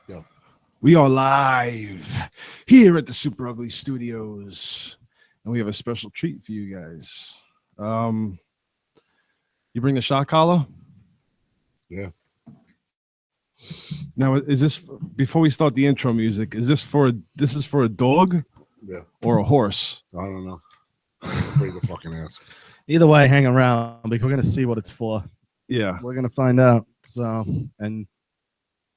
Yo. We are live here at the Super Ugly Studios, and we have a special treat for you guys. You bring the shot collar? Yeah. Now, is this before we start the intro music? Is this for a dog? Yeah. Or a horse? I don't know. I'm afraid to fucking ask. Either way, hang around because we're gonna see what it's for. Yeah, we're gonna find out. So, and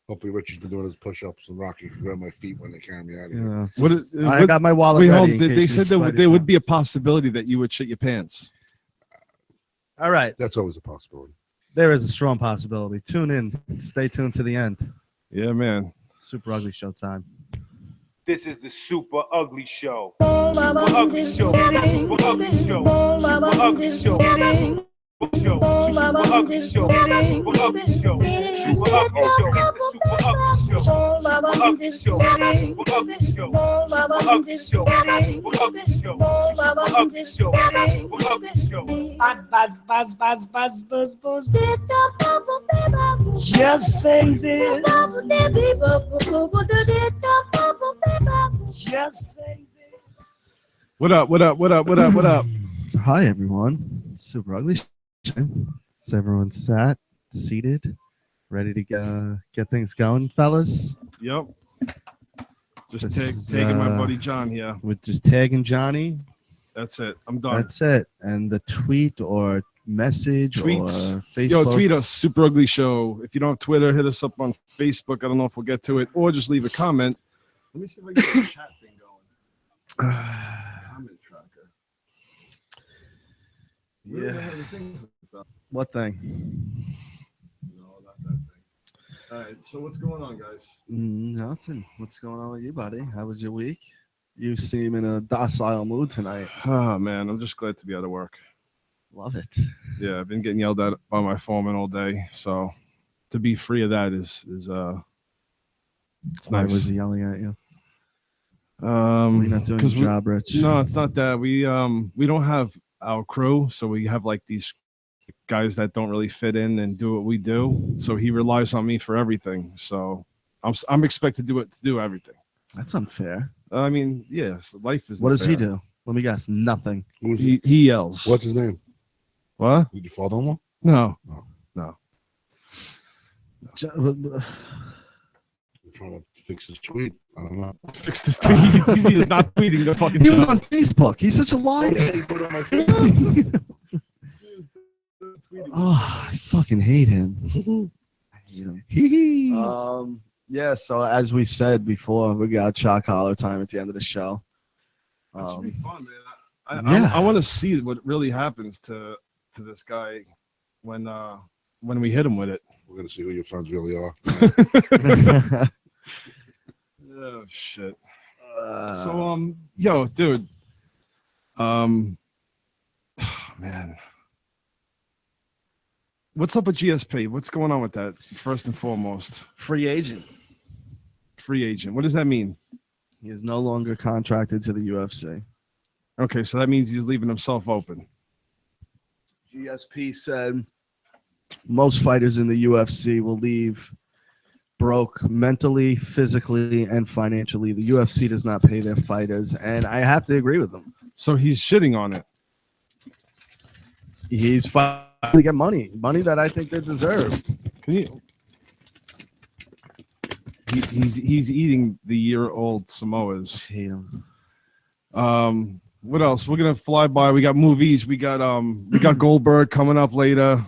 hopefully Richie's been doing his push-ups and Rocky can grab my feet when they carry me out of here. yeah, I got my wallet. Wait, ready hold, they said that there would be a possibility that you would shit your pants. All right, That's always a possibility. there is a strong possibility. Tune in. Stay tuned to the end. Yeah, man. Super Ugly Show time. This is the Super Ugly Show. Super Ugly Show. Super Ugly Show. Super Ugly Show. Super Ugly Show. Super Ugly Show. Super Ugly Show. Super Ugly Show. Super Ugly Show. Super Ugly Show. Super Ugly Show. Super Ugly Show. Super Ugly Show. Super Ugly Show. Buzz. Just say this. Just say this. What up? Hi, everyone. Super Ugly Show. So everyone seated, ready to get things going, fellas. Yep. Just This is, taking my buddy John here. With just tagging Johnny. That's it. I'm done. That's it. And the tweet or message Tweets. or Facebook. Yo, tweet us, Super Ugly Show. If you don't have Twitter, hit us up on Facebook. I don't know if we'll get to it, or just leave a comment. Let me see if I can get the chat thing going. Comment tracker. Yeah. What thing? No, not that thing. All right. So what's going on, guys? Nothing. What's going on with you, buddy? How was your week? You seem in a docile mood tonight. Oh man, I'm just glad to be out of work. Love it. Yeah, I've been getting yelled at by my foreman all day, so to be free of that is it's Why nice. was he yelling at you? You're not doing your job, Rich. No, it's not that. We don't have our crew, so we have like these guys that don't really fit in and do what we do. So he relies on me for everything. So I'm expected to do everything. That's unfair. I mean, yes, life is. What does he do? Let me guess. Nothing. He yells. What's his name? What? Did you father-in-law? No. I'm trying to fix his tweet. I don't know. Fix this tweet. He's not tweeting the fucking. He was show. on Facebook. He's such a liar. He put it on my Facebook. Oh, I fucking hate him. I hate him. Yeah, so as we said before, we got shot collar time at the end of the show. That should be fun, man. Yeah. I want to see what really happens to this guy when we hit him with it. We're going to see who your friends really are. Oh shit. So yo, dude. Man. What's up with GSP? What's going on with that? First and foremost. Free agent. Free agent. What does that mean? He is no longer contracted to the UFC. Okay, so that means he's leaving himself open. GSP said most fighters in the UFC will leave broke mentally, physically, and financially. The UFC does not pay their fighters, and I have to agree with them. So he's shitting on it. He's fighting to get money that I think they deserve. Can you? He's eating the year-old Samoas. I hate him. What else? We're gonna fly by. We got movies. We got Goldberg coming up later.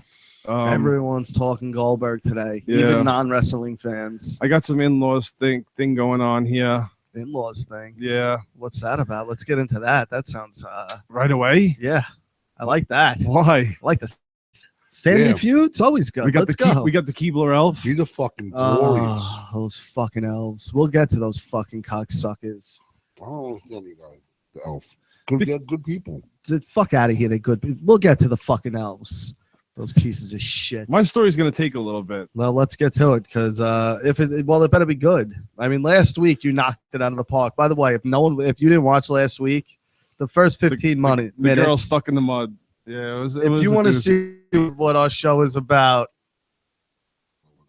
Everyone's talking Goldberg today, Yeah. even non-wrestling fans. I got some in-laws thing going on here. In-laws thing. Yeah. What's that about? Let's get into that. That sounds Right away. yeah. I like that. Why? I like this. Family Yeah. Feud. It's always good. We got Let's go. we got the Keebler elf. He's a fucking glorious. Oh, those fucking elves. We'll get to those fucking cocksuckers. I don't understand you guys. The elf. They're good people. The fuck out of here. They're good. We'll get to the fucking elves. Those pieces of shit. My story's gonna take a little bit. Well, let's get to it because it better be good. I mean, last week you knocked it out of the park. By the way, if you didn't watch last week, the first 15 minutes, The girl stuck in the mud. Yeah, it was. if you want to see what our show is about,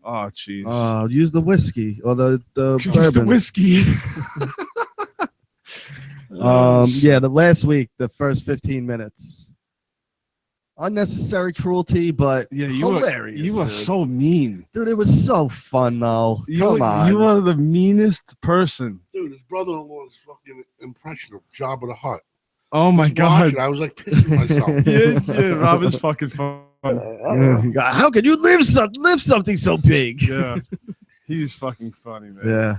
Oh, jeez. Use the whiskey or the Use the bourbon. whiskey. Yeah, the last week, the first 15 minutes. Unnecessary cruelty, but Yeah, hilarious. You are dude. so mean. Dude, it was so fun though. Come on. You are the meanest person. Dude, his brother-in-law's fucking impression of Jabba the Hutt. Oh my Just watch god. it, I was like pissing myself. Yeah, Rob is fucking fun. Yeah. How could you live something so big? Yeah, he's fucking funny, man. Yeah.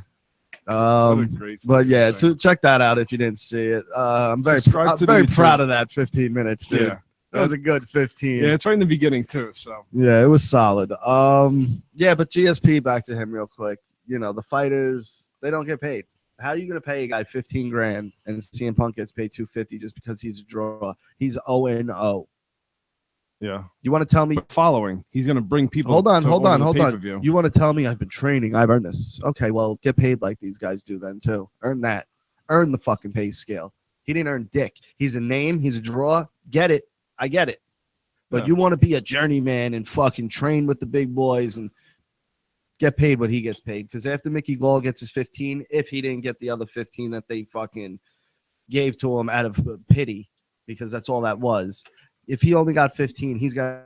What a great But yeah, thing. so check that out if you didn't see it. I'm very, Subscribe to the very YouTube. proud of that 15 minutes, dude. Yeah. That was a good 15. Yeah, it's right in the beginning too. So Yeah, it was solid. Yeah, but GSP, back to him real quick. You know, the fighters, they don't get paid. How are you going to pay a guy 15 grand and CM Punk gets paid 250 just because he's a draw? He's 0-0. yeah, You want to tell me? but following, he's gonna bring people. Hold on. Pay-per-view. You want to tell me I've been training? I've earned this. Okay, well, get paid like these guys do then too. Earn that. Earn the fucking pay scale. He didn't earn dick. He's a name. He's a draw. Get it. I get it. But Yeah. you want to be a journeyman and fucking train with the big boys and get paid what he gets paid. Because after Mickey Gall gets his 15, if he didn't get the other 15 that they fucking gave to him out of pity, because that's all that was. If he only got 15, he's got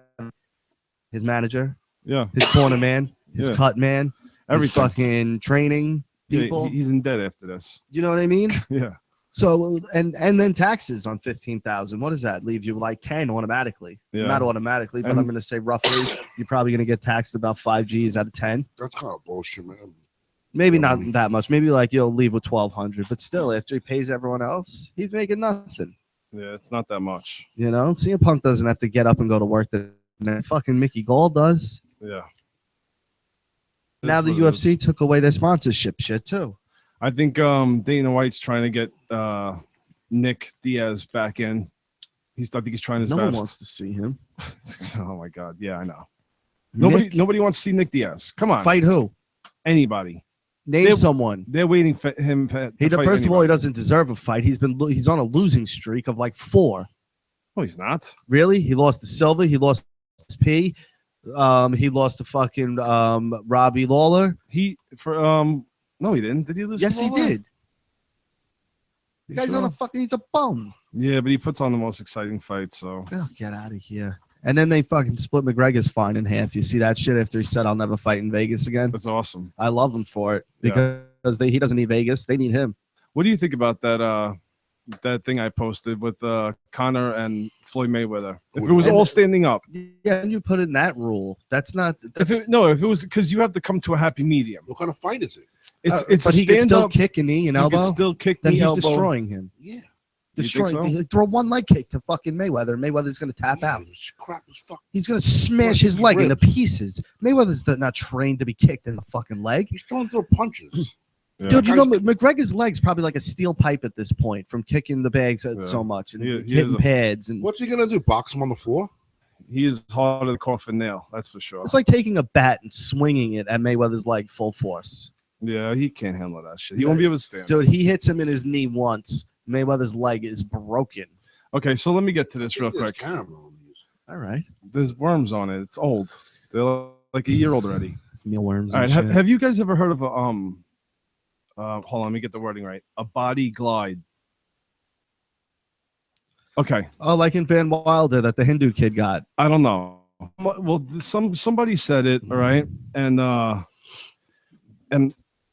his manager, Yeah, his corner man, his Yeah. cut man, everything. his fucking training Yeah, people. he's in debt after this. You know what I mean? Yeah, So and then taxes on 15,000. What does that leave you like 10 automatically? Yeah. Not automatically, but And- I'm going to say roughly you're probably going to get taxed about 5 G's out of 10. That's kind of bullshit, man. Maybe not that much. Maybe like you'll leave with 1,200, but still, after he pays everyone else, he's making nothing. yeah, it's not that much. You know, CM Punk doesn't have to get up and go to work. That fucking Mickey Gall does. Yeah. Now the That's what it is. UFC took away their sponsorship shit too. I think Dana White's trying to get Nick Diaz back in. I think he's trying his No one best. wants to see him. Oh my god, yeah, I know. Nick, Nobody wants to see Nick Diaz. Come on, fight who? anybody. Name someone. They're waiting for him. First of all, he doesn't deserve a fight. He's on a losing streak of like 4. No, he's not. Really? He lost to Silva. He lost to P. He lost to fucking Robbie Lawler. No, he didn't. Did he lose? Yes, to he Lawler? did. The guy's on a fucking. He's a bum. Yeah, but he puts on the most exciting fight. So Oh, get out of here. And then they fucking split McGregor's fine in half. You see that shit after he said, "I'll never fight in Vegas again." that's awesome. I love him for it Yeah. because he doesn't need Vegas. They need him. What do you think about that thing I posted with Conor and Floyd Mayweather? If it was all standing up. Yeah, and you put in that rule. That's not. If it was because you have to come to a happy medium. What kind of fight is it? It's but a he can stand still up. kick a knee and You elbow. can still kick Then the he's elbow. destroying him. Yeah. You think Destroying. so? Throw one leg kick to fucking Mayweather. Mayweather's going to tap out. This crap is fuck. He's going to smash Right, his his leg into ribs. pieces. Mayweather's not trained to be kicked in the fucking leg. He's throwing through punches. Yeah. Dude, you know, Guy's- McGregor's leg's probably like a steel pipe at this point from kicking the bags so much and He hitting is a- pads. And What's he gonna do? Box him on the floor? He is harder to coffin nail. That's for sure. it's like taking a bat and swinging it at Mayweather's leg full force. Yeah, he can't handle that shit. He won't be able to stand. Dude, he hits him in his knee once. Mayweather's leg is broken. Okay, so let me get to this real There's quick. camera on these. All right. There's worms on it. It's old. They're like a year old already. It's mealworms. All And right. shit. Have you guys ever heard of a hold on, let me get the wording right. A body glide. Okay. Oh, like in Van Wilder that the Hindu kid got. I don't know. Well, somebody said it, all right, and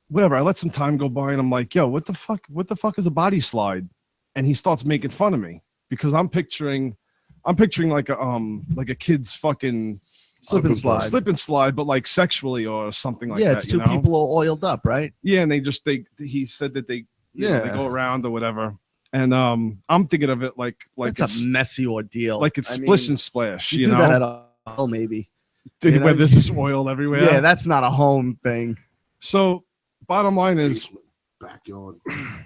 whatever. I let some time go by, and I'm like, "Yo, what the fuck? What the fuck is a body slide?" And he starts making fun of me because I'm picturing like a kid's fucking Slip and slide. slip and slide, but like sexually or something like yeah, that. it's you two know? people all oiled up, right? Yeah, and he said that they they go around or whatever, and I'm thinking of it like It's it's a messy ordeal. like it's I mean, splish and splash. You You do know, that at a home, maybe. where you know? there's just oil everywhere. Yeah, that's not a home thing. So bottom line is, Basement, backyard.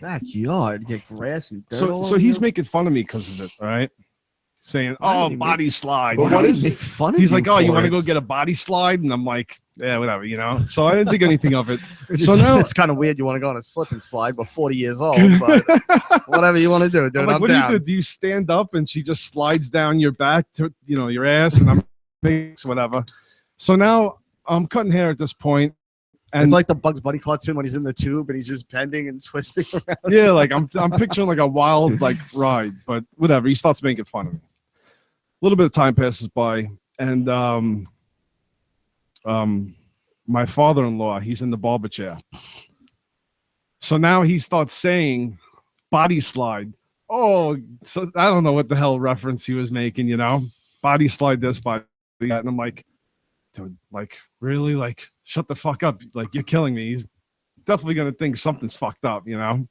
Backyard, get grass and dirt. all so over he's you. making fun of me because of it, all right? Saying, Why "Oh, did he body slide." But you know? what is Make it? fun of He's like, "Oh, you for want to it. go get a body slide?" And I'm like, "Yeah, whatever," you know. So I didn't think anything of it. It's So now, it's kind of weird. You want to go on a slip and slide, but 40 years old. But whatever you want to do, dude. I'm like, I'm what down. do you do? Do you stand up and she just slides down your back to your ass, and I'm whatever. So now I'm cutting hair at this point, and It's like the Bugs Bunny cartoon when he's in the tube and he's just bending and twisting around. yeah, like I'm picturing like a wild like ride, but whatever. He starts making fun of me. A little bit of time passes by, and my father-in-law, he's in the barber chair. So now he starts saying body slide. Oh, so I don't know what the hell reference he was making, you know? Body slide this, body that. And I'm like, dude, like, really? Like, shut the fuck up. Like, you're killing me. He's definitely going to think something's fucked up, you know?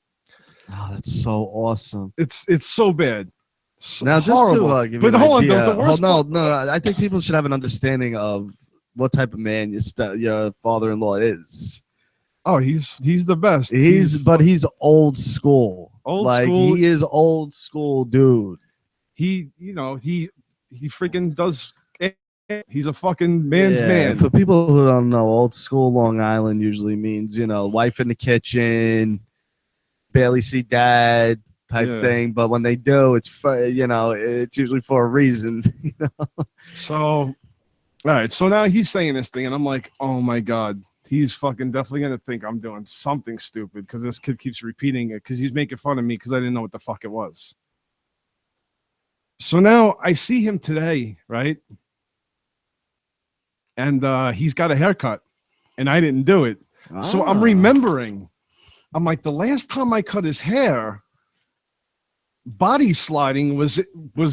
Oh, that's so awesome. It's so bad. So Now, just horrible. to give you But an hold on, idea, the worst no, I think people should have an understanding of what type of man your father-in-law is. Oh, he's the best. But he's old school. Old school. He is old school, dude. He freaking does. He's a fucking man's man. For people who don't know, old school Long Island usually means, wife in the kitchen, barely see dad type thing. But when they do, it's it's usually for a reason. So, all right. So now he's saying this thing, and I'm like, oh my god, he's fucking definitely gonna think I'm doing something stupid because this kid keeps repeating it because he's making fun of me because I didn't know what the fuck it was. So now I see him today, right? And he's got a haircut, and I didn't do it. So I'm remembering. I'm like, the last time I cut his hair, body sliding was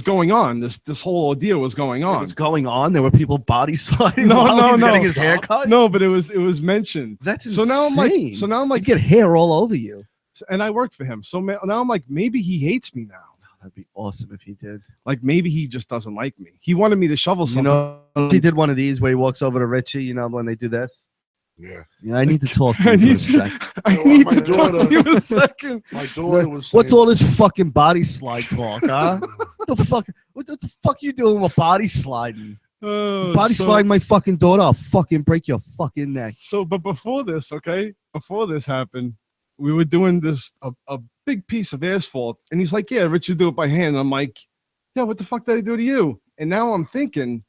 going on. This whole ordeal was going on. It was going on. There were people body sliding No, while no, he's no. getting his haircut. No, but it was mentioned. That's so insane. now I'm like, you get hair all over you. And I work for him. So now I'm like, maybe he hates me now. That'd be awesome if he did. Like maybe he just doesn't like me. He wanted me to shovel something. He did one of these where he walks over to Richie. When they do this. Yeah. I need to talk to you for a second. I need to talk to you a second. My daughter was What's saying, all this fucking body slide talk, huh? What the fuck you doing with body sliding? Body sliding my fucking daughter, I'll fucking break your fucking neck. So, but before this happened, we were doing this a big piece of asphalt, and he's like, "Yeah, Richard, do it by hand." And I'm like, "Yeah, what the fuck did I do to you?" And now I'm thinking,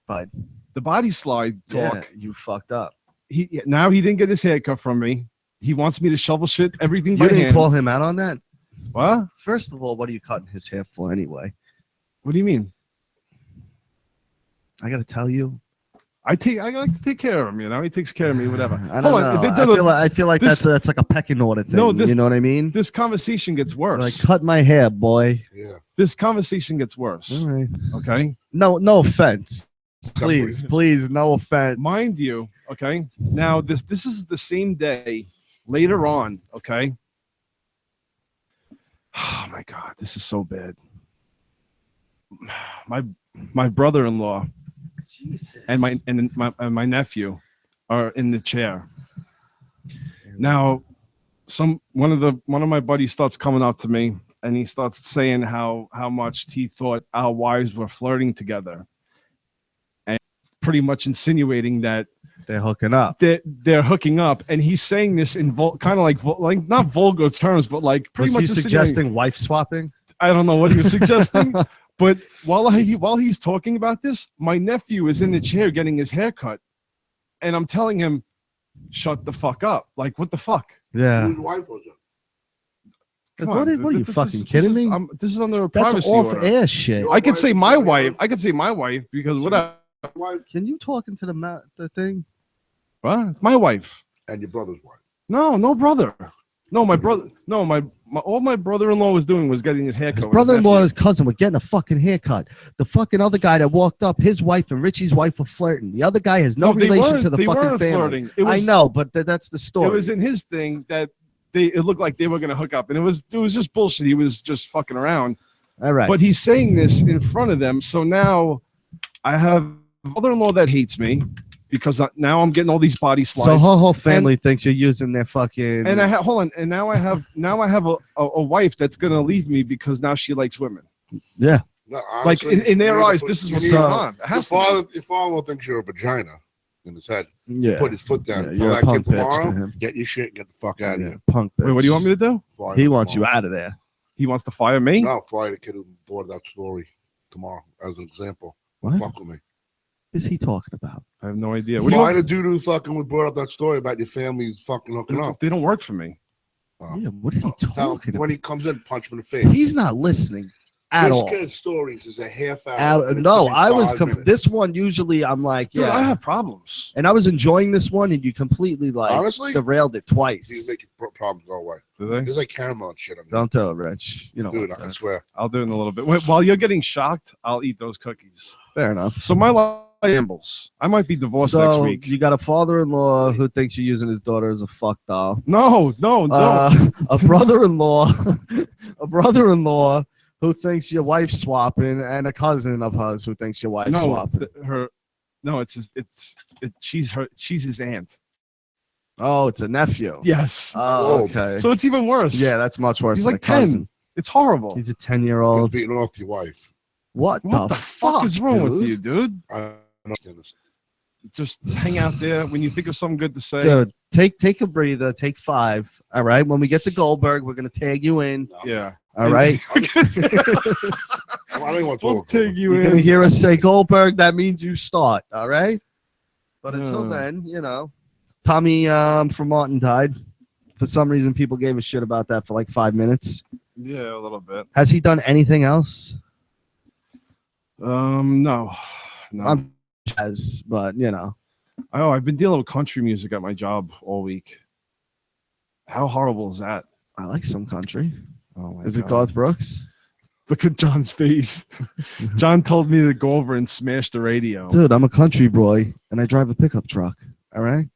but the body slide talk. Yeah, you fucked up. He didn't get his haircut from me. He wants me to shovel shit everything by hand. You didn't call hand. him out on that? What? First of all, what are you cutting his hair for anyway? What do you mean? I gotta tell you. I like to take care of him, He takes care of me, whatever. I don't know. I feel like that's like a pecking order thing. No, you know what I mean? This conversation gets worse. Like, cut my hair, boy. Yeah. This conversation gets worse. All right. Okay. No offense. Please, no offense. Mind you, okay. Now this is the same day later on, okay. Oh my god, this is so bad. My brother-in-law and my nephew are in the chair. Now, one of my buddies starts coming up to me and he starts saying how much he thought our wives were flirting together, and pretty much insinuating that they're hooking up. They're hooking up, and he's saying this in kind of like not vulgar terms, but like pretty much. Was he suggesting wife swapping? I don't know what he was suggesting. But while he's talking about this, my nephew is in the chair getting his hair cut, and I'm telling him, "Shut the fuck up!" Like, what the fuck? Yeah. Whose wife was it? What are you fucking kidding me? This is under a That's privacy off order. air shit. I could say my wife. I could say my wife because whatever. Can you talk into the thing? What? It's my wife. And your brother's wife. No brother. No, my brother. No, all my brother-in-law was doing was getting his haircut. His brother-in-law and his cousin were getting a fucking haircut. The fucking other guy that walked up, his wife and Richie's wife were flirting. The other guy has no relation to the fucking family. Flirting. I know, but that's the story. It was in his thing that it looked like they were going to hook up, and it was just bullshit. He was just fucking around. All right. But he's saying this in front of them, so now I have a mother-in-law that hates me because now I'm getting all these body slides. So her whole family thinks you're using their fucking. And now I have a wife that's gonna leave me because now she likes women. Yeah. No, like honestly, in their eyes, this is what's going on. Your father thinks you're a vagina in his head. Yeah. Put his foot down. Yeah, Tell you're that a punk kid bitch to tomorrow, him. get your shit, get the fuck out of here. Punk bitch. Wait, what do you want me to do? Fire He him wants you tomorrow. out of there. He wants to fire me? No, fire the kid who thought of that story tomorrow as an example. What? Fuck with me. is he talking about? I have no idea. What do you Why want? the dude who fucking brought up that story about your family's fucking hooking up? They don't work for me. Yeah, what is he Tell him talking when about? he comes in, punch him in the face. He's not listening at all. This kid's stories is a half hour. and it No, could be I was 5 minutes. this one. Usually, I'm like, Dude, yeah, I have problems. and I was enjoying this one, and you completely like Honestly, derailed it you twice. make your problems go away. Do they? There's like caramel and shit on there. Don't tell it, Rich. You know, Dude, I swear. I'll do it in a little bit. Wait, while you're getting shocked, I'll eat those cookies. fair enough. So my life shambles. I might be divorced next So week. you got a father-in-law who thinks you're using his daughter as a fuck doll. No. A brother-in-law, a brother-in-law who thinks your wife's swapping, and a cousin of hers who thinks your wife's swapping. She's his aunt. Oh, it's a nephew. Yes. Oh, okay. So it's even worse. Yeah, that's much worse. He's than like a cousin. 10. It's horrible. He's a You're 10-year-old. beating off your wife. What What the fuck is wrong with you, dude? I don't understand this. Just hang out there when you think of something good to say. Dude, take a breather. Take 5. All right. When we get to Goldberg, we're gonna tag you in. Yeah. All right. I don't even want to We'll talk. take you You're gonna in. hear us say Goldberg. That means you start. All right. But until Yeah. then, you know, Tommy from Martin died. For some reason, people gave a shit about that for like 5 minutes. Yeah, a little bit. Has he done anything else? No. I'm has, but you know, Oh, I've been dealing with country music at my job all week. How horrible is that? I like some country. Oh my Is it God. Garth Brooks? Look at John's face. John told me to go over and smash the radio. Dude, I'm a country boy and I drive a pickup truck. All right.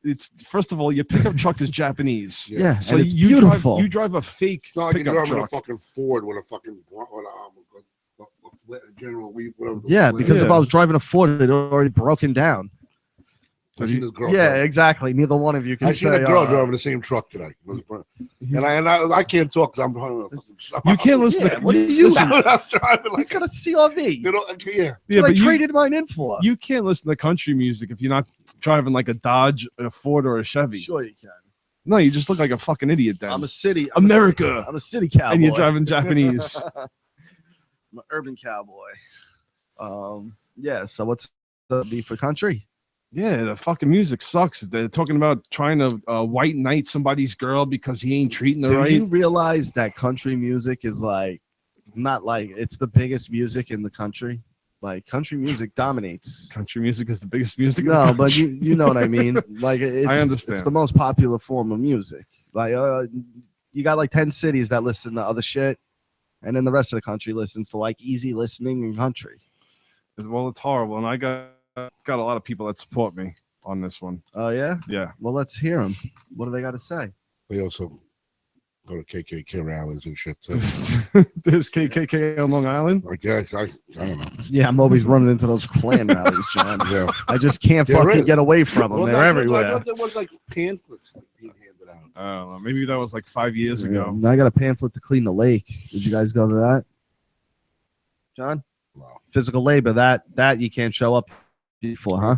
It's first of all, your pickup truck is Japanese. Yeah. Yeah, So and it's you beautiful. drive a fake It's not like you're pickup driving a truck. fucking Ford with a fucking general whatever. Yeah, because if Yeah. I was driving a Ford, it'd already broken down. I seen this girl Yeah, driving- exactly. Neither one of you can I seen say. a girl driving the same truck today, and I can't talk because I'm. You can't listen. Yeah, to, what do you listen, I'm driving like He's got a CRV. you know, yeah. That's yeah, what I but traded mine in for. you can't listen to country music if you're not driving like a Dodge, a Ford, or a Chevy. Sure you can. No, you just look like a fucking idiot then. I'm a city America. I'm a city cowboy. And you're driving Japanese. I'm an urban cowboy. Yeah. So what's the beef for country? Yeah, the fucking music sucks. They're talking about trying to white knight somebody's girl because he ain't treating her Do right. you realize that country music is like not like it's the biggest music in the country? Like country music dominates. Country music is the biggest music. in the No, but country. you know what I mean. Like it's, understand. It's the most popular form of music. Like you got like 10 cities that listen to other shit, and then the rest of the country listens to like easy listening and country. Well, it's horrible, and I got a lot of people that support me on this one. Oh yeah. Yeah. Well, let's hear them. What do they got to say? They also go to KKK rallies and shit too. There's KKK on Long Island. I guess I don't know. Yeah, I'm always running into those Klan rallies, John. Yeah, I just can't There fucking is. get away from them. Well, They're that- everywhere. I thought there was like pamphlets like, being handed out. I don't know. Maybe that was like 5 years ago. I got a pamphlet to clean the lake. Did you guys go to that, John? Wow. Physical labor. That you can't show up before, huh?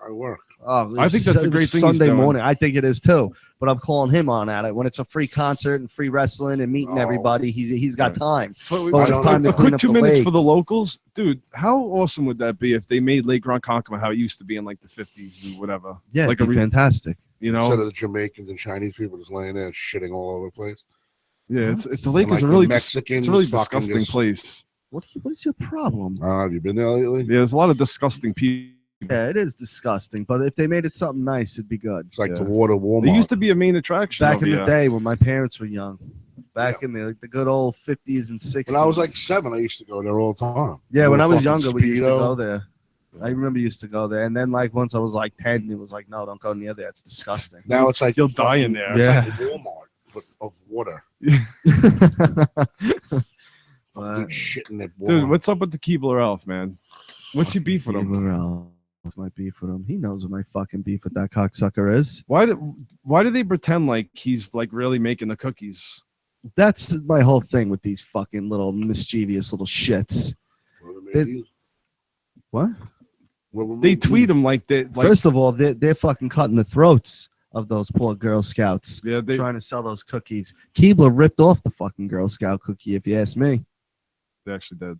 I work. Oh, I think that's a great thing he's Sunday doing. morning. I think it is too. But I'm calling him on at it when it's a free concert and free wrestling and meeting Oh. everybody. He's got Right. time. But Well, it's just time to a clean quick up 2 the minutes lake. for the locals, dude. How awesome would that be if they made Lake Ronkonkoma how it used to be in like the 50s and whatever? Yeah, like it'd be fantastic. You Instead know, of the Jamaicans and Chinese people just laying there shitting all over the place. yeah. The lake And, is like, a really the Mexicans it's a really fucking disgusting just- place. What is your problem? Have you been there lately? Yeah, there's a lot of disgusting people. Yeah, it is disgusting. But if they made it something nice, it'd be good. It's like Yeah. the water Walmart. There used to be a main attraction Back over in the here. day when my parents were young, back in the good old 50s and 60s. When I was like 7, I used to go there all the time. Yeah, when I was Fucking younger, we used to Speedo. go there. I remember used to go there, and then like once I was like 10, it was like, no, don't go near there. It's disgusting. Now it's like You'll die in there. It's Yeah. like the Walmart but of water. But- Dude, shit in that water. Dude, what's up with the Keebler Elf, man? What's your beef with him? What's my beef with him? He knows what my fucking beef with that cocksucker is. Why do they pretend like he's like really making the cookies? That's my whole thing with these fucking little mischievous little shits. What? They tweet him like that. Like, First of all, they're fucking cutting the throats of those poor Girl Scouts yeah, they trying to sell those cookies. Keebler ripped off the fucking Girl Scout cookie, if you ask me. actually did.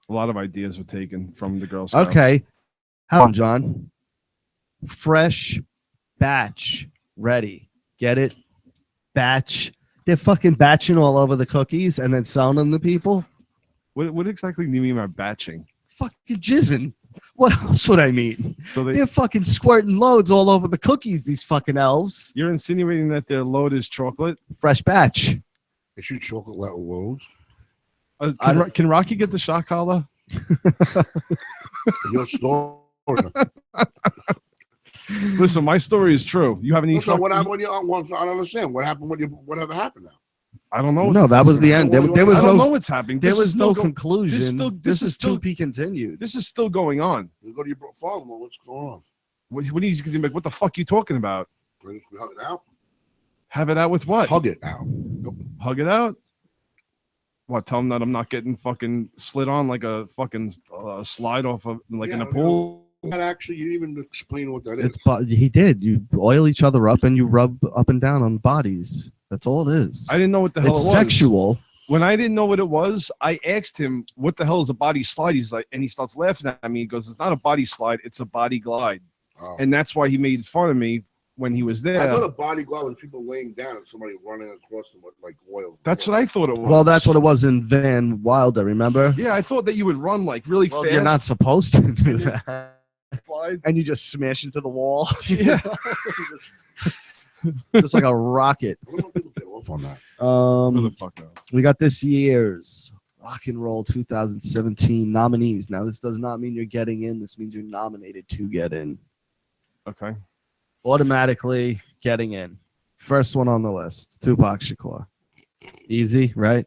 A lot of ideas were taken from the Girl Scouts. Okay, How on, John? Fresh batch ready. Get it? Batch. They're fucking batching all over the cookies and then selling them to people. What exactly do you mean by batching? Fucking jizzing. What else would I mean? So They're fucking squirting loads all over the cookies, these fucking elves. you're insinuating that their load is chocolate? Fresh batch. They shoot chocolate loads. Can Rocky get the shot collar? Your story. Listen, my story is true. You haven't Listen, even. what happened when you? I don't understand. What happened when you? Whatever happened now? I don't know. No, that was the end. There was I don't know no. what's happening. There This was is no still go- conclusion. this is still- to be continued. This is still going on. You go to your father. What's going on? What are you gonna be like? What the fuck you talking about? We hug it out. Have it out with what? Hug it out. Hug it out. What? Tell him that I'm not getting fucking slid on like a fucking slide off of like in a pool. That actually, you didn't even explain what that is. He did. You oil each other up and you rub up and down on bodies. That's all it is. I didn't know what the hell It's it was. sexual. When I didn't know what it was, I asked him, "What the hell is a body slide?" He's like, and he starts laughing at me. He goes, "It's not a body slide. It's a body glide." Oh. And that's why he made fun of me when he was there. I thought a body glove was people laying down and somebody running across them with like oil. That's what I thought it was. Well, that's what it was in Van Wilder. Remember? Yeah, I thought that you would run like really Well, fast. you're not supposed to do that. slide. And you just smash into the wall. Yeah. Just like a rocket. I don't know if people get off on that. Who the fuck knows? We got this year's Rock and Roll 2017 nominees. Now, this does not mean you're getting in. This means you're nominated to get in. Okay. Automatically getting in. First one on the list, Tupac Shakur. Easy, right?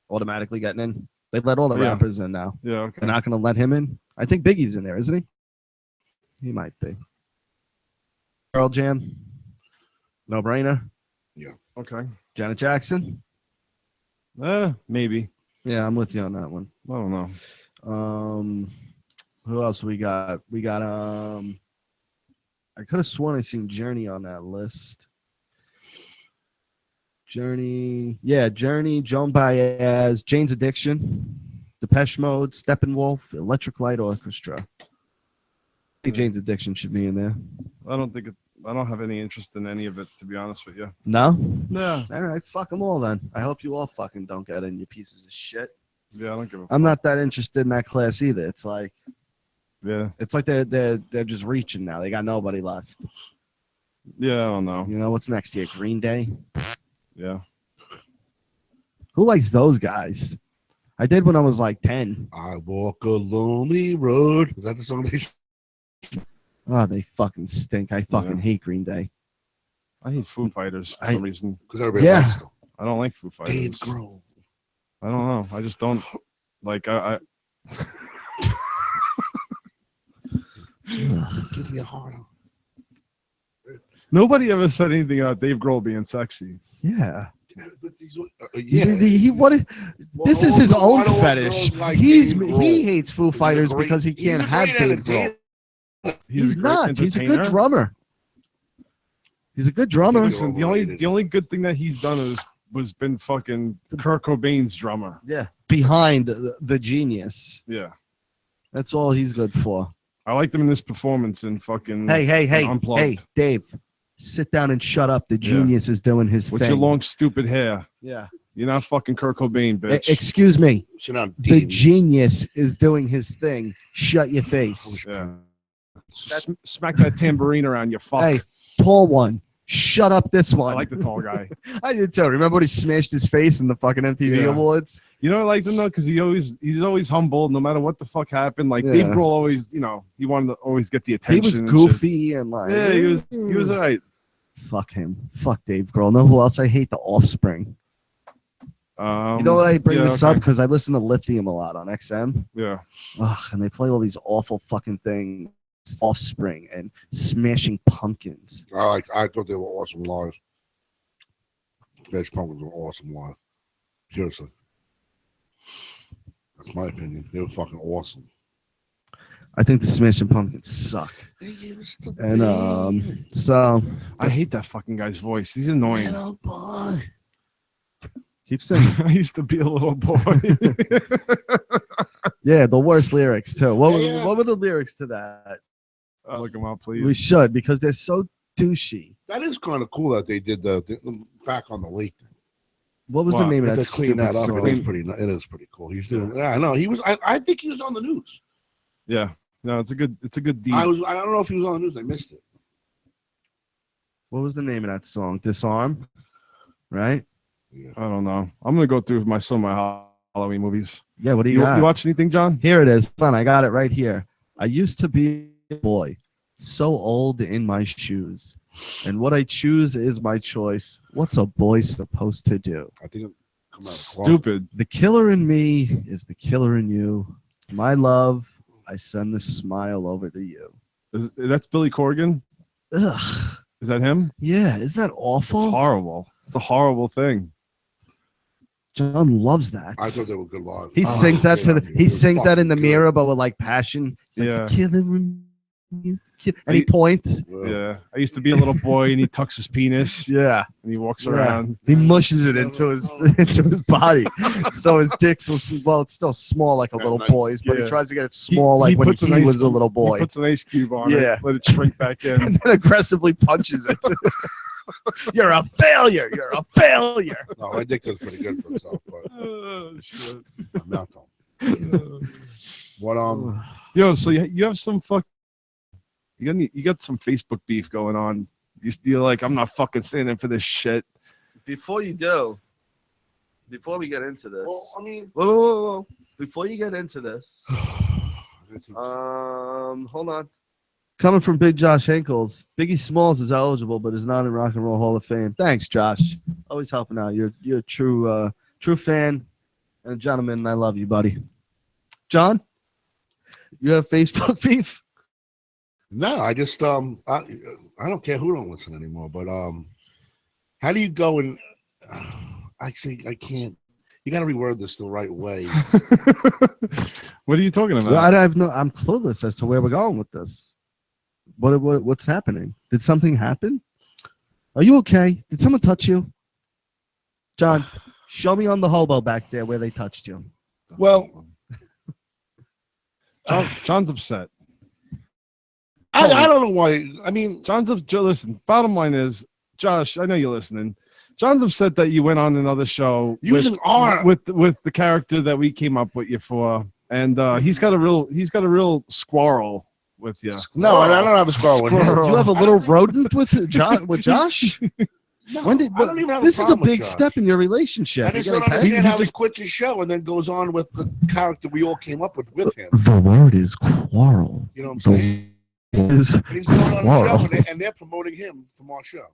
Automatically getting in. They let all the Yeah. rappers in now. Yeah. Okay. They're not going to let him in. I think Biggie's in there, isn't he? He might be. Pearl Jam. No brainer. Okay. Janet Jackson. Maybe. Yeah, I'm with you on that one. I don't know. Who else we got? We got I could have sworn I seen Journey on that list. Journey, Joan Baez, Jane's Addiction, Depeche Mode, Steppenwolf, Electric Light Orchestra. I think Jane's Addiction should be in there. I don't have any interest in any of it, to be honest with you. No? Yeah. All right, fuck them all then. I hope you all fucking don't get in, you pieces of shit. Yeah, I don't give a. I'm not that interested in that class either. It's like Yeah. they're just reaching now. They got nobody left. Yeah, I don't know. You know what's next year? Green Day. Yeah. Who likes those guys? I did when I was like 10. I walk a lonely road. Is that the song they? Oh, they fucking stink. I fucking hate Green Day. I hate Foo Fighters for some reason. Because everybody Yeah. likes them. I don't like Foo Fighters. Dave Grohl. I don't know. I just don't like. I Give me a heart. Nobody ever said anything about Dave Grohl being sexy. Yeah. But these, This is his own Why do fetish. girls like He Dave Grohl? hates Foo Fighters great- because he he's can't a have great Dave Grohl. entertainer. He's a great not. He's a good entertainer. drummer. He's a good drummer. Listen, the only good thing that he's done was been fucking Kurt Cobain's drummer. Yeah. Behind the genius. Yeah. That's all he's good for. I liked him in this performance in fucking. Hey, Unplugged. hey, Dave. Sit down and shut up. The genius is doing his With thing. your long stupid hair. Yeah. You're not fucking Kurt Cobain, bitch. Excuse me. Sit down, The Dean. genius is doing his thing. Shut your face. Yeah. Smack that tambourine around, you fuck. Hey, tall one. Shut up this I one. like the tall guy. I did too. Remember when he smashed his face in the fucking MTV Yeah. Awards? You know, I liked him though because he's always humble, no matter what the fuck happened. Like Yeah. Dave Grohl always, he wanted to always get the attention. He was and goofy and like, shit. Yeah, he was alright. Fuck him. Fuck Dave Grohl. Know who else I hate? The Offspring. You know why I bring this up? Because I listen to Lithium a lot on XM. Yeah. Ugh, and they play all these awful fucking things. Offspring and Smashing Pumpkins. I thought they were awesome live. Smash Pumpkins were awesome live. Seriously. That's my opinion. They were fucking awesome. I think the Smashing Pumpkins suck. And so I hate that fucking guy's voice. He's annoying. Little boy. keep singing. I used to be a little boy. Yeah, the worst lyrics too. What Yeah. were the lyrics to that? Look them up, We please. should because they're so douchey. That is kind of cool that they did the back on the lake thing. What was the What? name of But that to clean that stupid up, song? it is pretty cool. He's doing. Yeah, I know. He was. I think he was on the news. Yeah. No, it's a good deed. I don't know if he was on the news. I missed it. What was the name of that song? Disarm, right? Yeah. I don't know. I'm gonna go through some of my Halloween movies. Yeah. What do You, you got? you watch anything, John? Here it is. Son, I got it right here. I used to be a boy, so old in my shoes. And what I choose is my choice. What's a boy supposed to do? I think it come out of closet. Stupid. The killer in me is the killer in you. My love, I send this smile over to you. That's Billy Corgan. Ugh. Is that him? Yeah, isn't that It's awful? horrible. It's a horrible thing. John loves that. I thought they were good live. He Oh, sings that to the. He They're sings that in the fucking good. mirror, but with like passion. He's like, Yeah. the killer in me is the killer. And he points. Yeah. I used to be a little boy and he tucks his penis Yeah. and he walks Yeah. around. He mushes it into his body, so his dick's it's still small like a little nice. boy's, but he Yeah. tries to get it small like when puts he an ice was a cube- little boy, He puts an ice cube on Yeah. it, let it shrink back in. and then aggressively punches it. You're a failure. You're a failure. No, my dick does pretty good for himself, but Oh, shit. I'm not though. What Yo, so you have some you got some Facebook beef going on. You're like, I'm not fucking standing for this shit. Before you do, before we get into this, Well, I mean, whoa. Before you get into this, I hold on. Coming from Big Josh Henkels, Biggie Smalls is eligible, but is not in Rock and Roll Hall of Fame. Thanks, Josh. Always helping out. You're a true fan and a gentleman. I love you, buddy. John, you have Facebook beef? no, I just I don't care who don't listen anymore, but how do you go and actually I can't. You got to reword this the right way. What are you talking about? I'm clueless as to where we're going with this. What's happening? Did something happen? Are you okay? Did someone touch you? John, show me on the hobo back there where they touched you. Well, John's upset. I don't know why. I mean, Listen, bottom line is, Josh, I know you're listening. John's upset that you went on another show using R with the character that we came up with you for, and he's got a real squirrel with you. No, I don't have a squirrel with him. Squirrel. You have a little rodent with Josh? No, When did, I don't even have this is a problem with big Josh. step in your relationship. I just You don't gotta pass- understand He how he just- quits his show and then goes on with the character we all came up with him. The word is quarrel. You know what I'm saying? Is And he's going on the quarrel. show, and they're promoting him from our show.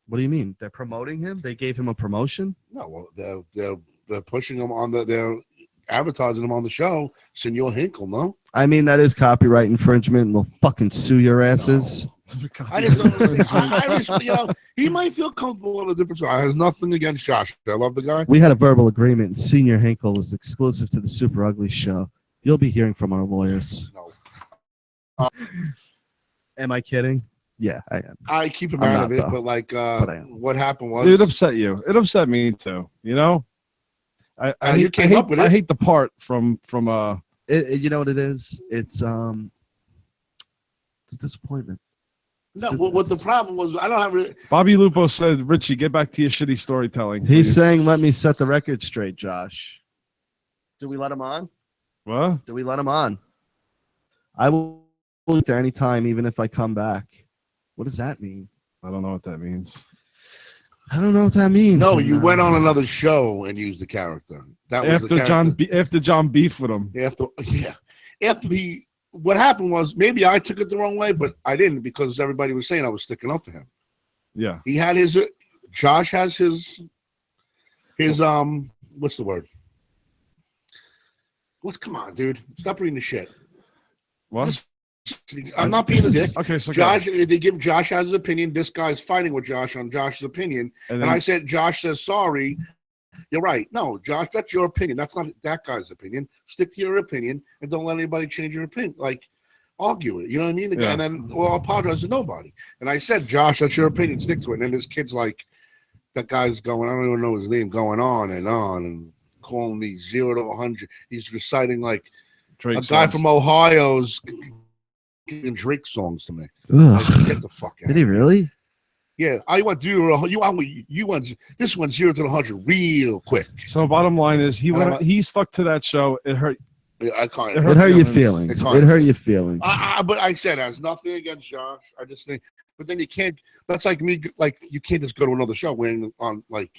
What do you mean? They're promoting him? They gave him a promotion? No, well, they're pushing him on they're advertising him on the show. Senor Hinkle, no? I mean, that is copyright infringement, and they'll fucking sue your asses. I just don't understand. I just, he might feel comfortable in a different show. I have nothing against Josh. I love the guy. We had a verbal agreement, and Senior Hinkle is exclusive to the Super Ugly Show. You'll be hearing from our lawyers. No, Am I kidding? Yeah, I am. I keep him I'm out not, of it, though. but like, But I am. what happened was It upset you. It upset me too. You know, I you hate, came up with I it. hate the part from You know what it is? It's a disappointment. no. What the problem was, I don't have it. Bobby Lupo said, Richie, get back to your shitty storytelling. He's please." saying, "Let me set the record straight, Josh." Do we let him on? What? Do we let him on? I will look there anytime, even if I come back. What does that mean? I don't know what that means. I don't know what that means. No, And, you went on another show and used the character. That was the After John beef with him. After what happened was maybe I took it the wrong way, but I didn't because everybody was saying I was sticking up for him. Yeah. He had Josh has his what's the word? Come on, dude. Stop reading the shit. What? I'm not being a dick. Okay, so Josh, they give Josh has his opinion. This guy's fighting with Josh on Josh's opinion. and And I said, Josh says, sorry. You're right. No, Josh, that's your opinion. That's not that guy's opinion. Stick to your opinion and don't let anybody change your opinion. Like, argue it. You know what I mean? Yeah. And then, I'll apologize to nobody. And I said, Josh, that's your opinion. Stick to it. And then this kid's like, that guy's going, I don't even know his name, going on and calling me 0 to 100. He's reciting like Drake a guy songs. from Ohio's and Drake songs to me. Ugh. Like, get the fuck out. Did he really? Yeah, I want to do you want this one 0 to 100 real quick. So bottom line is he stuck to that show. It hurt. Yeah, I can't. It hurt your feelings. It hurt your feelings. But I said it has nothing against Josh. I just think, but then you can't. That's like me. Like you can't just go to another show wearing the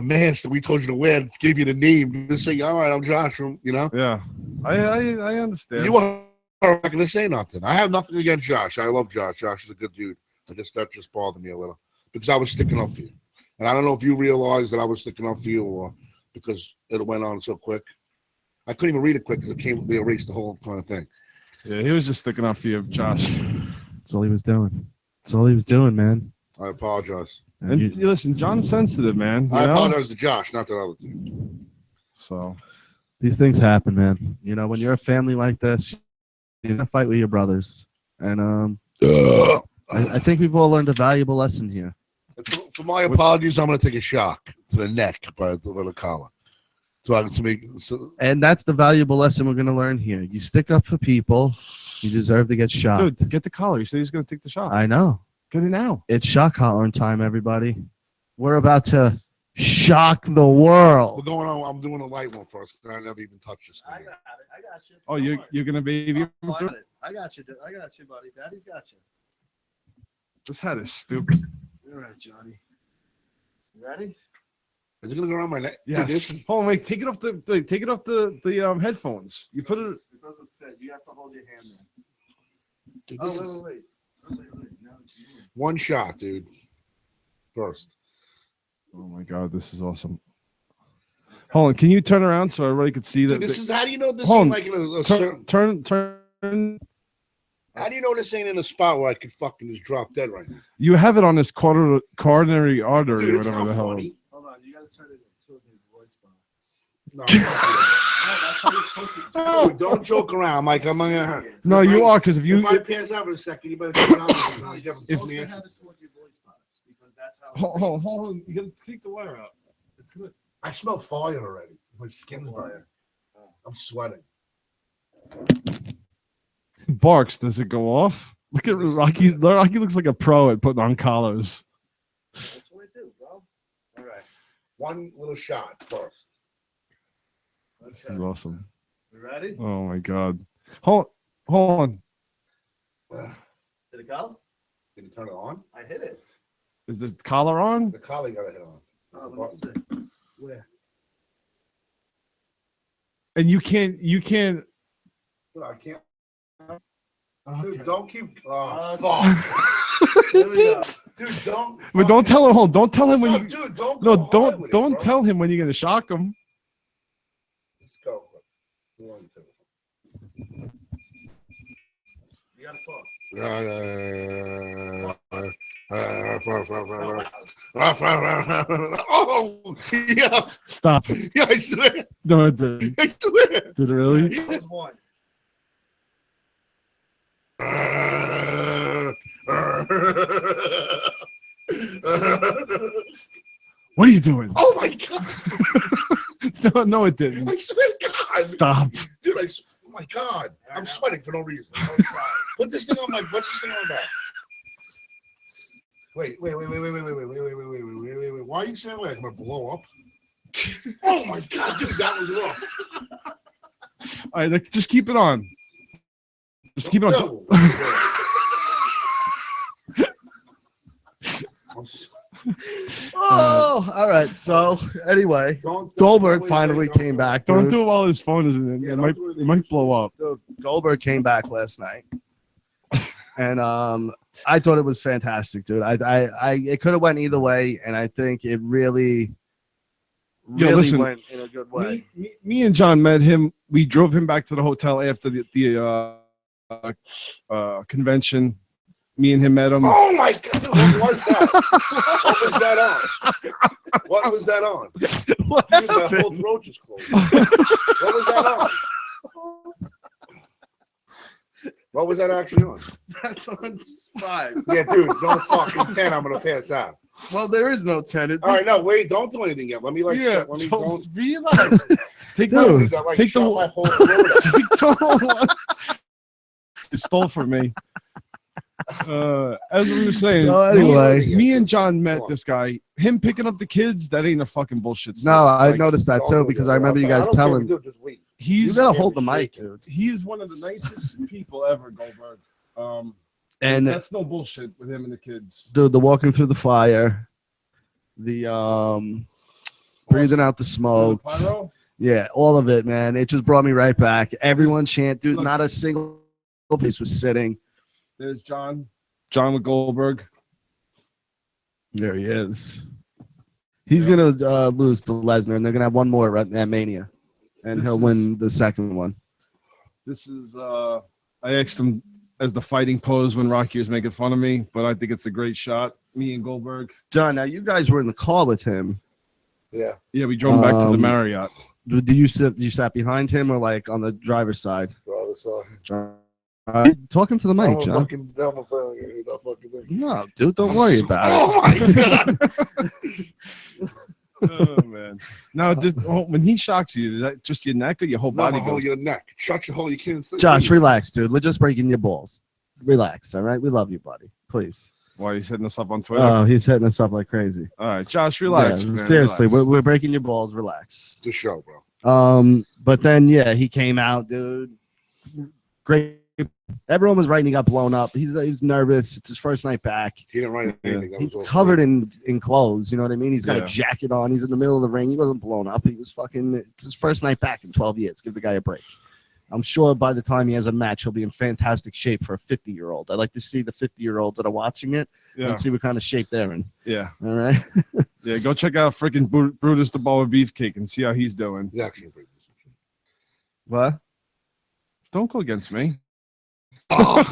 mask that we told you to wear. Give you the name. Just say, all right, I'm Josh. Yeah, I understand. You are not going to say nothing. I have nothing against Josh. I love Josh. Josh is a good dude. That just bothered me a little because I was sticking up for you, and I don't know if you realized that I was sticking up for you or because it went on so quick. I couldn't even read it quick because they erased the whole kind of thing. Yeah, he was just sticking up for you, Josh. That's all he was doing. That's all he was doing, man. I apologize. And you listen, John's sensitive, man. I apologize to Josh, not the other two. So these things happen, man. When you're a family like this, you're gonna fight with your brothers, and I think we've all learned a valuable lesson here. For my apologies, I'm going to take a shock to the neck by the collar. And that's the valuable lesson we're going to learn here. You stick up for people, you deserve to get shot. Dude, get the collar. He said he's going to take the shot. I know. Get it now. It's shock hollering time, everybody. We're about to shock the world. We're going on. I'm doing a light one first because I never even touched this thing. I got you. Oh, you're going to baby him through? I got you, buddy. Daddy's got you. This hat is stupid. All right, Johnny. You ready? Is it gonna go around my neck? Yes. Hold on, wait. Take it off the headphones. You put it. It doesn't fit. You have to hold your hand there. Dude, wait. One shot, dude. First. Oh my God, this is awesome. Hold on, can you turn around so everybody could see that? Dude, this is how do you know this ain't like in a certain? Turn. How do you know this ain't in a spot where I could fucking just drop dead right now? You have it on this coronary artery, Dude, or whatever the hell. funny. Hold on, you gotta turn it into a voice box. No, that's how you're supposed to do. Dude, don't joke around, Mike. I'm gonna hurt. No, you are, because if I pass out in a second, you better come out. You have to have it towards your voice box because that's how. Hold on. You gotta take the wire out. It's good. I smell fire already. My skin's fire. I'm sweating. Barks, does it go off? Look at Rocky. Rocky looks like a pro at putting on collars. That's what I do, bro. All right. One little shot first. This is awesome. You ready? Oh my God. Hold on. Did it go? Did you turn it on? I hit it. Is the collar on? The collar got to hit on. Oh, let me see. Where? And you can't. Dude, I can't. Okay. Dude, don't keep. Oh, fuck. There we go. Dude, don't. But don't tell him. Hold on. Don't tell him when No, you. dude, don't. No, go hard don't with it, don't bro. tell him when you're gonna shock him. Let's go. 1, 2. You gotta talk. Oh, yeah. Stop. Yeah, I swear. No, it didn't. I swear. Did it really? That was one. What are you doing? Oh my God. No, it didn't. I swear to God. Stop. Dude, oh my God. I'm sweating for no reason. Put this thing on my, what's this thing on my back? Wait. Why are you saying like I'm gonna blow up? Oh my God, dude, that was rough. All right, just keep it on. Just keep it on. No. Oh, all right. So anyway, Goldberg finally came back. Don't dude. do it while his phone is in it. Yeah, It might blow up. Dude, Goldberg came back last night, and I thought it was fantastic, dude. It could have went either way, and I think it really listen, went in a good way. Me and John met him. We drove him back to the hotel after the convention. Me and him met him. Oh my God, dude, what was that? What was that on? What was that on? What Dude, my happened? whole throat just closed. What was that on? What was that actually on? That's on 5. Yeah, dude, don't fucking 10. I'm gonna pass out. Well, there is no 10. All right, no, wait, don't do anything yet. Let me like, Yeah, let me so don't. relax. Take Dude, the I, like, take shut the my whole throat up. take the stole from me. As we were saying, So anyway, me and John met this guy. Him picking up the kids, that ain't a fucking bullshit story. no, I Like, noticed that too because I remember you guys telling. Just wait. You he's gotta hold the mic, dude. he is one of the nicest people ever, Goldberg. And that's no bullshit with him and the kids. dude, the walking through the fire, the breathing out the smoke, Pyro? yeah, all of it, man. It just brought me right back. Everyone chant, dude. Not a single place was sitting. There's John with Goldberg. There he is. He's gonna lose to Lesnar, and they're gonna have one more at Mania, and he'll win the second one. This is I asked him as the fighting pose when Rocky was making fun of me, but I think it's a great shot. Me and Goldberg. John, now you guys were in the car with him. Yeah. Yeah, we drove back to the Marriott. Did you sat behind him or like on the driver's side? Talking to the mic, John. No, dude, don't worry about it. Oh my god! Oh man! Now, when he shocks you, is that just your neck or your whole body Hold goes? your neck. Shut your hole. You can't sleep. Josh, relax, dude. We're just breaking your balls. Relax, all right? We love you, buddy. Please. Why are you setting us up on Twitter? Oh, he's hitting us up like crazy. All right, Josh, relax. Yeah, man, seriously, relax. we're breaking your balls. Relax. The show, bro. But then he came out, dude. Great. Everyone was right, and he got blown up. He was nervous. It's his first night back. He didn't write anything. That He's was all covered in clothes. You know what I mean? He's got Yeah. a jacket on. He's in the middle of the ring. He wasn't blown up. He was fucking. It's his first night back in 12 years. Give the guy a break. I'm sure by the time he has a match, he'll be in fantastic shape for a 50-year-old. I'd like to see the 50-year-olds that are watching it Yeah, and see what kind of shape they're in. yeah, All right. yeah. Go check out freaking Brutus the Ball of Beefcake and see how he's doing. He's actually pretty good. What? Don't go against me. Oh.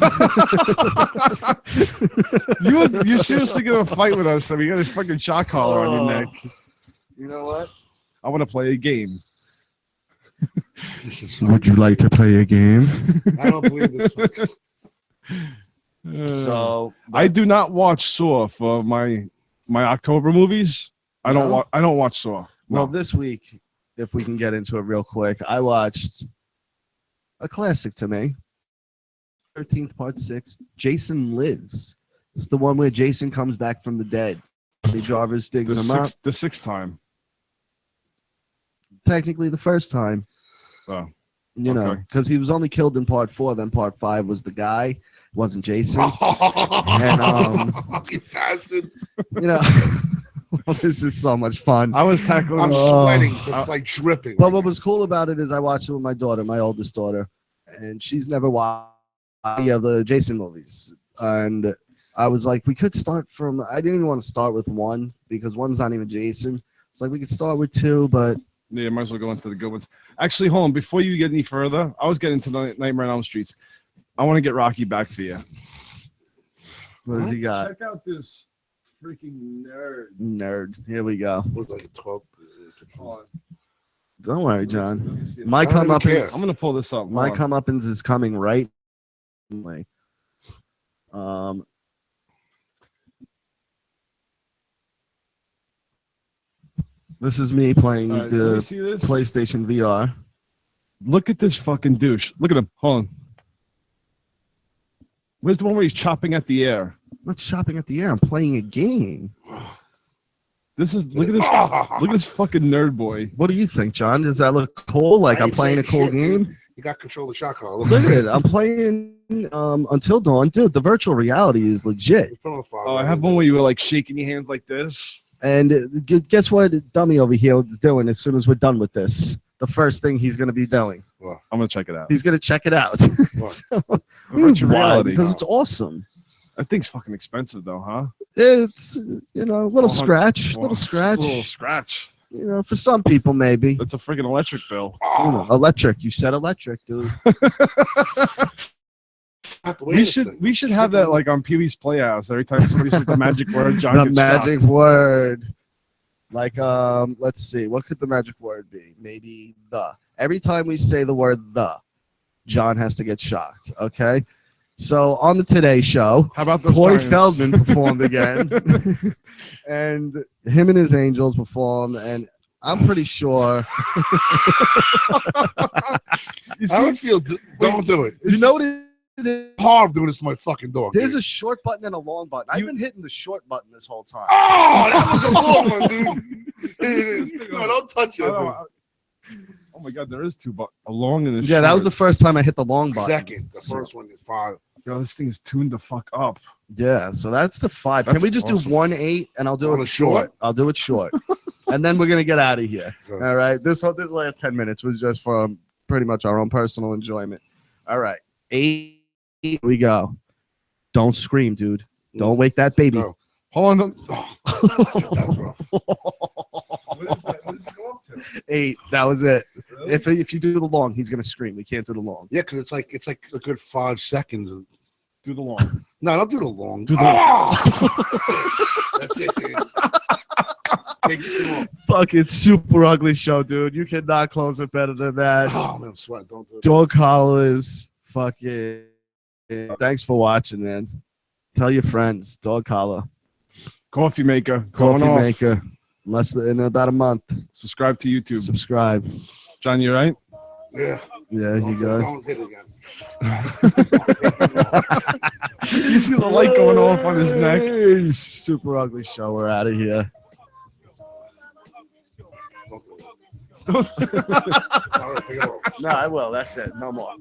You're seriously gonna fight with us? I mean, you got a fucking shock collar on your neck. You know what? I want to play a game. This is Would you like to play a game? I don't believe this. So I do not watch Saw for my October movies. I don't watch Saw. Well, No. this week, if we can get into it real quick, I watched a classic to me. 13th Part 6, Jason Lives. It's the one where Jason comes back from the dead. Lee Jarvis digs him up. The sixth time. Technically the first time. Oh, You know, okay. because he was only killed in Part 4. Then Part 5 was the guy. It wasn't Jason. And, You bastard. You know, this is so much fun. I was tackling. I'm sweating. It's like dripping. But what was cool about it is I watched it with my daughter, my oldest daughter, and she's never watched any of the Jason movies. And I was like, we could start from, I didn't even want to start with 1 because 1's not even Jason. It's like we could start with 2, but Yeah, might as well go into the good ones. Actually, hold on. Before you get any further, I was getting to the Nightmare on Elm Streets. I want to get Rocky back for you. what does he got? Check out this freaking nerd. Nerd. Here we go. It was like a 12. Hold on. Don't worry, Let John. me see it. My I don't even care. comeuppance, I'm gonna pull this up. my Hold on. comeuppance is coming right. This is me playing All right, let me the see this. PlayStation VR. Look at this fucking douche. Look at him. Hold on. Where's the one where he's chopping at the air? I'm not shopping at the air. I'm playing a game. This is look at this. Look at this fucking nerd boy. What do you think, John? Does that look cool? Like I'm playing a cool game? You got control of the shot collar. Look at it. I'm playing Until Dawn. Dude, the virtual reality is legit. Oh, I have one where you were like shaking your hands like this. And guess what Dummy over here is doing as soon as we're done with this? The first thing he's going to be doing. I'm gonna check it out. He's going to check it out. What? The virtual Why? reality. Because it's awesome. That thing's fucking expensive though, huh? It's, you know, little scratch. Well, Little scratch. Little scratch. You know, for some people, maybe. That's a freaking electric bill. You know, electric. You said electric, dude. We should have that like on Pee Wee's Playhouse. Every time somebody says the magic word, John The gets magic shocked. word. Like, let's see. What could the magic word be? Maybe the. Every time we say the word the, John has to get shocked. Okay? So on the Today Show, How about those Corey Giants? Feldman performed again. And him and his Angels performed. And I'm pretty sure. You I would see, feel. Don't do it. You know what it hard doing this to my fucking dog. There's dude. a short button and a long button. I've been hitting the short button this whole time. Oh, that was a long one, dude. No, don't touch it. Oh my god, there is two, a long and a Yeah, that was the short. first time I hit the long button. Second, the first one is 5. Yo, this thing is tuned the fuck up. Yeah, so that's the 5. That's Can we just awesome. do 1-8 and I'll do On it the short? I'll do it short. And then we're gonna get out of here. Good. All right. This last 10 minutes was just for pretty much our own personal enjoyment. All right. 8 we go. Don't scream, dude. Don't wake that baby. No. Hold on. Oh, that was rough. What is that? What does it go up to? 8. That was it. Really? If you do the long, he's gonna scream. We can't do the long. Yeah, because it's like a good 5 seconds. Do the long. No, don't do the long. Do the That's it, dude. Take it long. Fucking super ugly show, dude. You cannot close it better than that. Oh, man, I'm sweating. Don't do it. Dog collars. Fucking. Thanks for watching, man. Tell your friends. Dog collar. Coffee maker. Going Coffee off. maker. In about a month. Subscribe to YouTube. Subscribe. John, you right? Yeah. Yeah, you go. Don't hit it again. You see the light going off on his neck? Hey, super ugly show. We're out of here. Don't do it. All right, take it off. No, I will. That's it. No more.